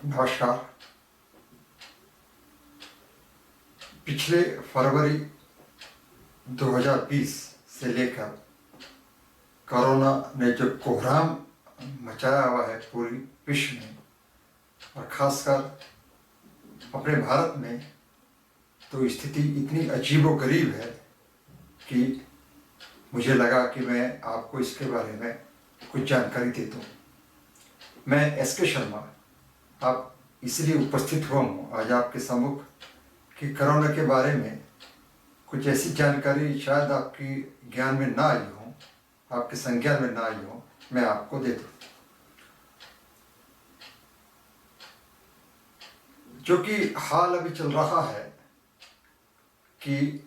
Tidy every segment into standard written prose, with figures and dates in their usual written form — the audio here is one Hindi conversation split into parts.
नमस्कार। पिछले फरवरी 2020 से लेकर कोरोना ने जो कोहराम मचाया हुआ है पूरी विश्व में और खासकर अपने भारत में, तो स्थिति इतनी अजीबोगरीब है कि मुझे लगा कि मैं आपको इसके बारे में कुछ जानकारी दे दूँ। मैं एस.के. शर्मा आप इसलिए उपस्थित हुआ हूँ आज आपके सम्मुख कि कोरोना के बारे में कुछ ऐसी जानकारी शायद आपकी ज्ञान में ना आई हो, आपके संज्ञान में ना आई हो, मैं आपको दे दूँ। जो कि हाल अभी चल रहा है कि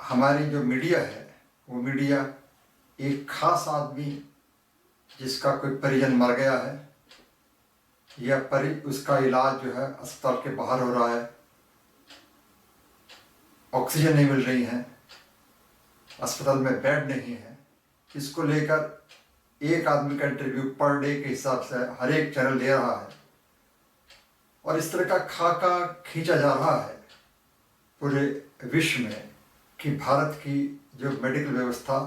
हमारी जो मीडिया है वो मीडिया एक खास आदमी जिसका कोई परिजन मर गया है या उसका इलाज जो है अस्पताल के बाहर हो रहा है, ऑक्सीजन नहीं मिल रही है, अस्पताल में बेड नहीं है, इसको लेकर एक आदमी का इंटरव्यू पर डे के हिसाब से हर एक चैनल ले रहा है और इस तरह का खाका खींचा जा रहा है पूरे विश्व में कि भारत की जो मेडिकल व्यवस्था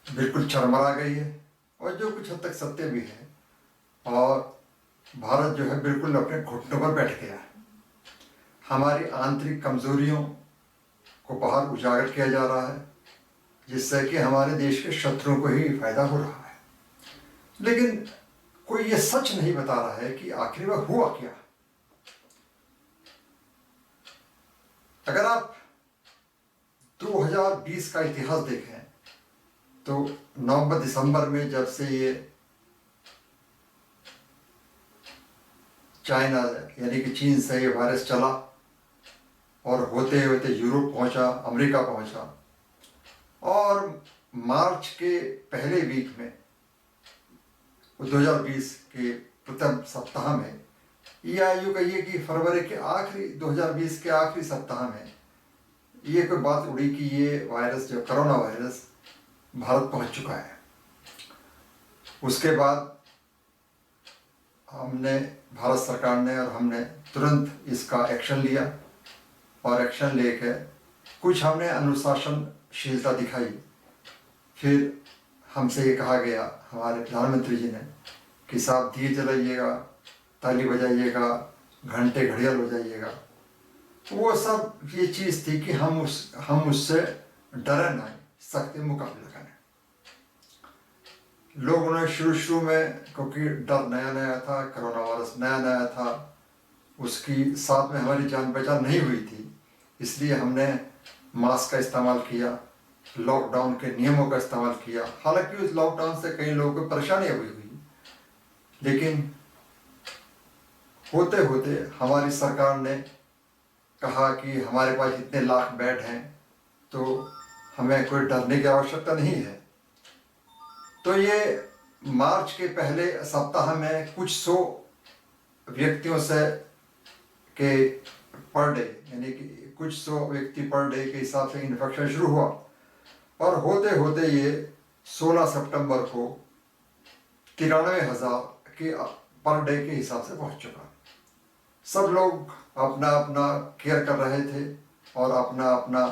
बिल्कुल चरमरा गई है और जो कुछ हद तक सत्य भी है, और भारत जो है बिल्कुल अपने घुटनों पर बैठ गया है। हमारी आंतरिक कमजोरियों को बाहर उजागर किया जा रहा है जिससे कि हमारे देश के शत्रुओं को ही फायदा हो रहा है, लेकिन कोई ये सच नहीं बता रहा है कि आखिर वह हुआ क्या। अगर आप 2020 का इतिहास देखें तो नवंबर दिसंबर में जब से ये चाइना यानी कि चीन से ये वायरस चला और होते होते यूरोप पहुंचा, अमेरिका पहुंचा, और मार्च के पहले वीक में 2020 के प्रथम सप्ताह में, या यूँ कहिए कि फरवरी के आखिरी 2020 के आखिरी सप्ताह में ये कोई बात उड़ी कि ये वायरस जो कोरोना वायरस भारत पहुंच चुका है। उसके बाद हमने, भारत सरकार ने और हमने तुरंत इसका एक्शन लिया और एक्शन लेके कुछ हमने अनुशासनशीलता दिखाई। फिर हमसे ये कहा गया हमारे प्रधानमंत्री जी ने कि साहब दिए जलाइएगा, ताली बजाइएगा, घंटे घड़ियाल बजाइएगा। वो सब ये चीज़ थी कि हम उससे डरे नहीं, सख्त मुकाबला करें। लोगों ने शुरू में, क्योंकि डर नया नया था, कोरोना वायरस नया नया था, उसकी साथ में हमारी जान बचाव नहीं हुई थी, इसलिए हमने मास्क का इस्तेमाल किया, लॉकडाउन के नियमों का इस्तेमाल किया। हालांकि उस लॉकडाउन से कई लोगों को परेशानियां हुई, लेकिन होते होते हमारी सरकार ने कहा कि हमारे पास इतने लाख बेड हैं तो हमें कोई डरने की आवश्यकता नहीं है। तो ये मार्च के पहले सप्ताह में कुछ 100 व्यक्तियों से के पर डे, यानी कि कुछ 100 व्यक्ति पर डे के हिसाब से इन्फेक्शन शुरू हुआ और होते होते ये 16 सितंबर को 93,000 के पर डे के हिसाब से पहुंच चुका। सब लोग अपना अपना केयर कर रहे थे और अपना अपना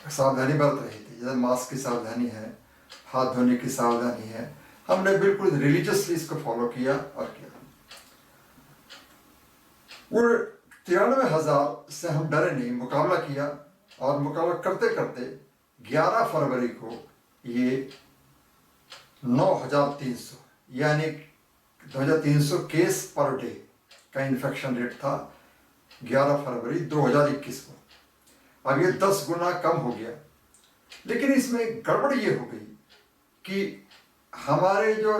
सावधानी बरत रही थी। जैसे मास्क की सावधानी है, हाथ धोने की सावधानी है, हमने बिल्कुल रिलीजियसली इसको फॉलो किया और किया। वो 93,000 से हम डरे नहीं, मुकाबला किया और मुकाबला करते करते 11 फरवरी को ये 9,300 यानी 2,300 केस पर डे का इन्फेक्शन रेट था 11 फरवरी 2021 को। अब ये 10 गुना कम हो गया, लेकिन इसमें गड़बड़ ये हो गई कि हमारे जो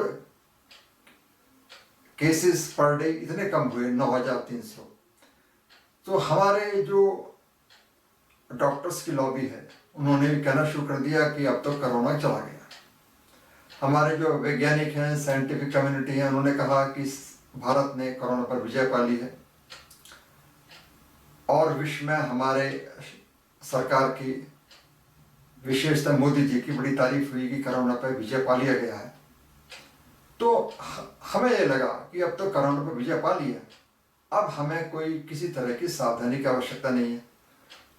केसेस पर डे इतने कम हुए 9,300, तो हमारे जो डॉक्टर्स की लॉबी है उन्होंने भी कहना शुरू कर दिया कि अब तो कोरोना चला गया। हमारे जो वैज्ञानिक हैं, साइंटिफिक कम्युनिटी है, उन्होंने कहा कि भारत ने कोरोना पर विजय पा ली है और विश्व में हमारे सरकार की, विशेषतः मोदी जी की बड़ी तारीफ हुई कि कोरोना पर विजय पा लिया गया है। तो हमें ये लगा कि अब तो कोरोना पर विजय पा लिया, अब हमें कोई किसी तरह की सावधानी की आवश्यकता नहीं है।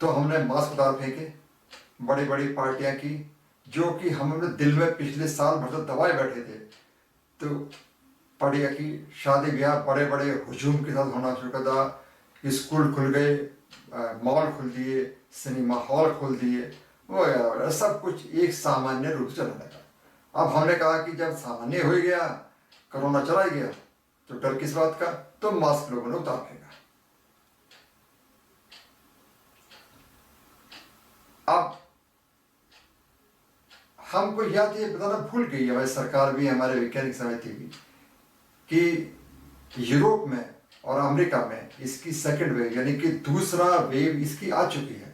तो हमने मास्क उतार फेंके, बड़ी बड़ी पार्टियां की, जो कि हमने दिल में पिछले साल भर से दबाए बैठे थे। तो पढ़िया कि शादी ब्याह बड़े बड़े हुजूम के साथ होना शुरू कर दिया, स्कूल खुल गए, मॉल खुल दिए, सिनेमा हॉल खोल दिए, वो सब कुछ एक सामान्य रूप से चलने लगा। अब हमने कहा कि जब सामान्य हो गया, कोरोना चला गया, तो डर किस बात का, तो मास्क लोगों ने उतार फेंका। अब हमको याद ये बताना भूल गई हमारी सरकार भी, हमारे वैज्ञानिक समिति भी, कि यूरोप में और अमेरिका में इसकी सेकंड वेव यानी कि दूसरा वेव इसकी आ चुकी है।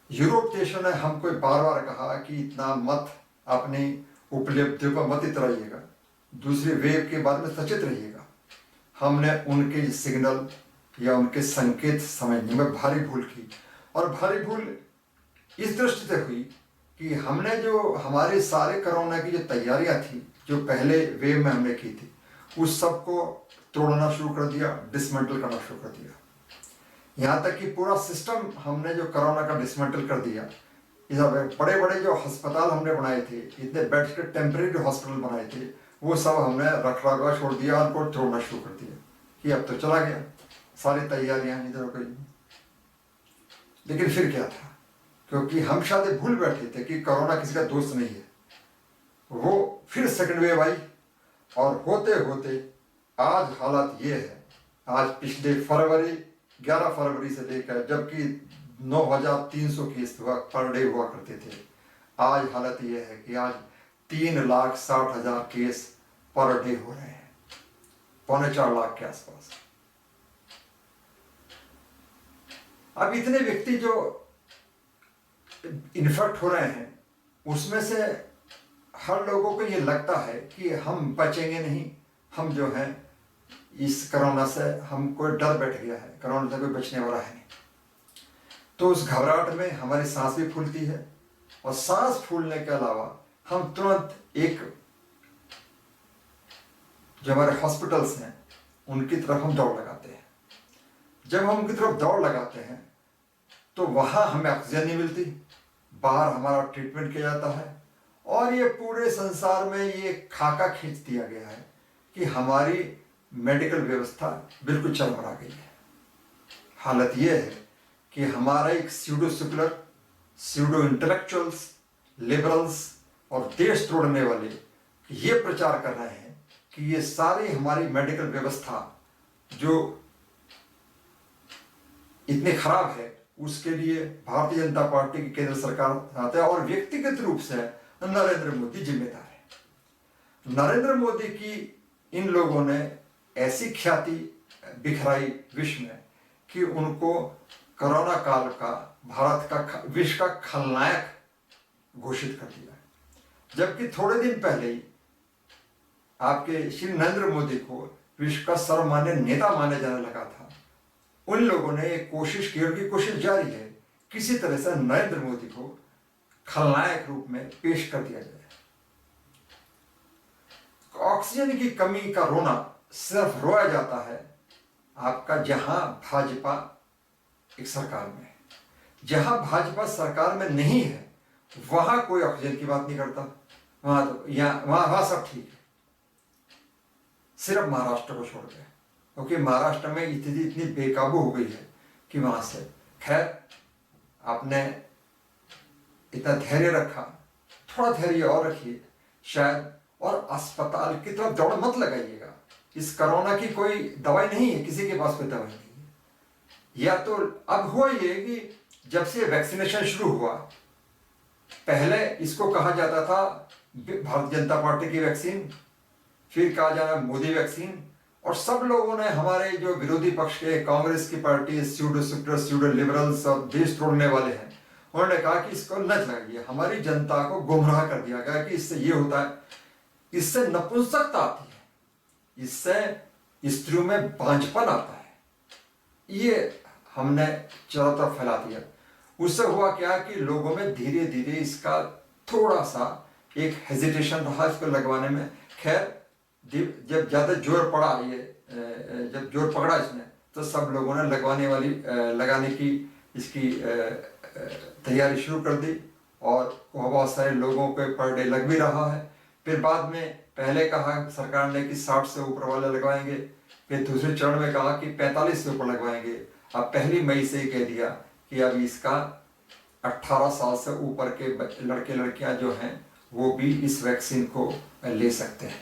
यूरोप देशों ने हमको बार बार कहा कि इतना मत अपनी उपलब्धियों पर मत इतराइएगा, दूसरी वेव के बारे में सचेत रहिएगा। हमने उनके सिग्नल या उनके संकेत समझने में भारी भूल की, और भारी भूल इस दृष्टि से हुई कि हमने जो हमारे सारे कोरोना की जो तैयारियां थी, जो पहले वेव में हमने की थी, उस सब को तोड़ना शुरू कर दिया, डिसमेंटल करना शुरू कर दिया। यहाँ तक कि पूरा सिस्टम हमने जो कोरोना का डिसमेंटल कर दिया। इधर बड़े बड़े जो अस्पताल हमने बनाए थे, इतने बेड्स के टेम्परेरी हॉस्पिटल बनाए थे, वो सब हमने रखरखाव छोड़ दिया, उनको तोड़ना शुरू कर दिया कि अब तो चला गया, सारी तैयारियां इधर हो गई। लेकिन फिर क्या था, क्योंकि हम शायद भूल बैठे थे कि कोरोना किसी का दोस्त नहीं है। वो फिर सेकंड वेव आई, और होते होते आज हालत ये है। आज पिछले 11 फरवरी से लेकर, जबकि 9,300 केस पर डे हुआ करते थे, आज हालत ये है कि आज 3,60,000 केस पर डे हो रहे हैं, 3.25 लाख के आसपास। अब इतने व्यक्ति जो इन्फेक्ट हो रहे हैं, उसमें से हर लोगों को ये लगता है कि हम बचेंगे नहीं, हम जो है इस कोरोना से हमको डर बैठ गया है, कोरोना से कोई बचने वाला है नहीं। तो उस घबराहट में हमारी सांस भी फूलती है, और सांस फूलने के अलावा हम तुरंत एक जो हमारे हॉस्पिटल्स हैं उनकी तरफ हम दौड़ लगाते हैं। जब हम उनकी तरफ दौड़ लगाते हैं तो वहां हमें ऑक्सीजन नहीं मिलती, बाहर हमारा ट्रीटमेंट किया जाता है, और ये पूरे संसार में ये खाका खींच दिया गया है कि हमारी मेडिकल व्यवस्था बिल्कुल चरमरा गई है। हालत ये है कि हमारा एक pseudo secular, pseudo intellectuals, liberals और देश तोड़ने वाले ये प्रचार कर रहे हैं कि ये सारी हमारी मेडिकल व्यवस्था जो इतनी खराब है, उसके लिए भारतीय जनता पार्टी की केंद्र सरकार आते हैं, और व्यक्तिगत रूप से नरेंद्र मोदी जिम्मेदार है। नरेंद्र मोदी की इन लोगों ने ऐसी ख्याति बिखराई विश्व में कि उनको कोरोना काल का भारत का विश्व का खलनायक घोषित कर दिया। जबकि थोड़े दिन पहले ही आपके श्री नरेंद्र मोदी को विश्व का सर्वमान्य नेता माना जाने लगा था। उन लोगों ने एक कोशिश की, और की कोशिश जारी है, किसी तरह से नरेंद्र मोदी को खलनायक रूप में पेश कर दिया जाए। ऑक्सीजन की कमी का रोना सिर्फ रोया जाता है आपका जहां भाजपा एक सरकार में है। जहां भाजपा सरकार में नहीं है वहां कोई ऑक्सीजन की बात नहीं करता, वहां तो वहां सब ठीक है, सिर्फ महाराष्ट्र को छोड़ के, क्योंकि महाराष्ट्र में स्थिति इतनी बेकाबू हो गई है कि वहां से खैर आपने इतना धैर्य रखा, थोड़ा धैर्य और रखिए शायद, और अस्पताल की तरफ दौड़ मत लगाइएगा। इस कोरोना की कोई दवाई नहीं है, किसी के पास कोई दवाई नहीं है। या तो अब हुआ ये कि जब से वैक्सीनेशन शुरू हुआ, पहले इसको कहा जाता था भारतीय जनता पार्टी की वैक्सीन, फिर कहा जाना मोदी वैक्सीन, और सब लोगों ने, हमारे जो विरोधी पक्ष के कांग्रेस की party, pseudo secular, pseudo liberals और देश तोड़ने वाले हैं, उन्होंने कहा कि इसको न लगाइए। हमारी जनता को गुमराह कर दिया गया कि इससे ये होता है, इससे नपुंसकता आती है, इससे स्त्रियों में बांझपन आता है, ये हमने चारों तरफ फैला दिया। उससे हुआ क्या कि लोगों में धीरे धीरे इसका थोड़ा सा एक हेजिटेशन रहा इसको लगवाने में। खैर जब ज़्यादा जोर पड़ा ये जब जोर पकड़ा इसने, तो सब लोगों ने लगाने की इसकी तैयारी शुरू कर दी, और बहुत सारे लोगों पे पर डे लग भी रहा है। फिर बाद में पहले कहा सरकार ने कि 60 से ऊपर वाले लगवाएंगे, फिर दूसरे चरण में कहा कि 45 से ऊपर लगवाएंगे। अब 1 मई से ही कह दिया कि अब इसका 18 साल से ऊपर के लड़के लड़कियां जो हैं वो भी इस वैक्सीन को ले सकते हैं।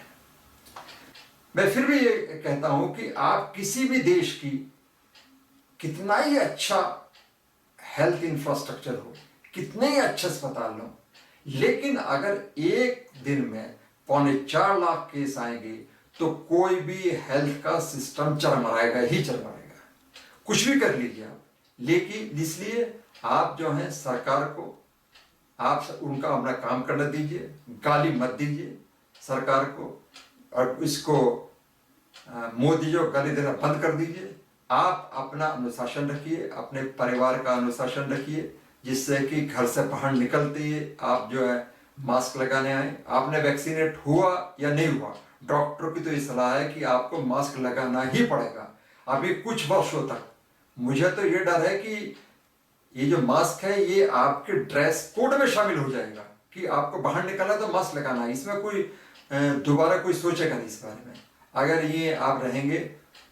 मैं फिर भी ये कहता हूं कि आप किसी भी देश की कितना ही अच्छा हेल्थ इंफ्रास्ट्रक्चर हो, कितने ही अच्छे अस्पताल हो, लेकिन अगर एक दिन में 4.25 लाख केस आएंगे तो कोई भी हेल्थ का सिस्टम चरमराएगा ही चरमराएगा, कुछ भी कर लीजिए आप। लेकिन इसलिए आप जो है सरकार को आप उनका अपना काम करने दीजिए, गाली मत दीजिए सरकार को, और इसको मोदी जो गाली देना बंद कर दीजिए। आप अपना अनुशासन रखिए, अपने परिवार का अनुशासन रखिए, जिससे कि घर से बाहर निकलते ही आप जो है मास्क लगाने आए। आपने वैक्सीनेट हुआ या नहीं हुआ, डॉक्टर की तो ये सलाह है कि आपको मास्क लगाना ही पड़ेगा अभी कुछ वर्षों तक। मुझे तो ये डर है कि ये जो मास्क है ये आपके ड्रेस कोड में शामिल हो जाएगा कि आपको बाहर निकलना तो मास्क लगाना है। इसमें कोई दोबारा कोई सोचेगा नहीं इस बारे में। अगर ये आप रहेंगे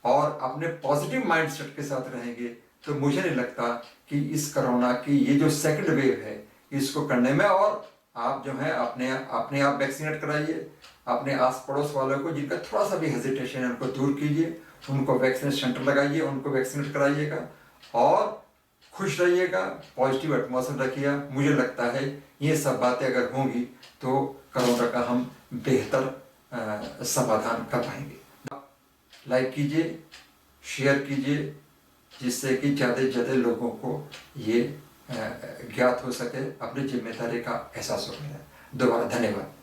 और अपने पॉजिटिव माइंडसेट के साथ रहेंगे तो मुझे नहीं लगता कि इस कोरोना की ये जो सेकंड वेव है इसको करने में, और आप जो है अपने आप वैक्सीनेट कराइए, अपने आस पड़ोस वालों को जिनका थोड़ा सा भी हेजिटेशन है उनको दूर कीजिए, उनको वैक्सीनेट सेंटर लगाइए, उनको वैक्सीनेट कराइएगा और खुश रहिएगा, पॉजिटिव एटमॉस्फेयर रखिएगा। मुझे लगता है ये सब बातें अगर होंगी तो कोरोना का हम बेहतर समाधान कर पाएंगे। लाइक कीजिए, शेयर कीजिए, जिससे कि ज़्यादा से ज़्यादा लोगों को ये ज्ञात हो सके, अपनी जिम्मेदारी का एहसास हो। दोबारा धन्यवाद।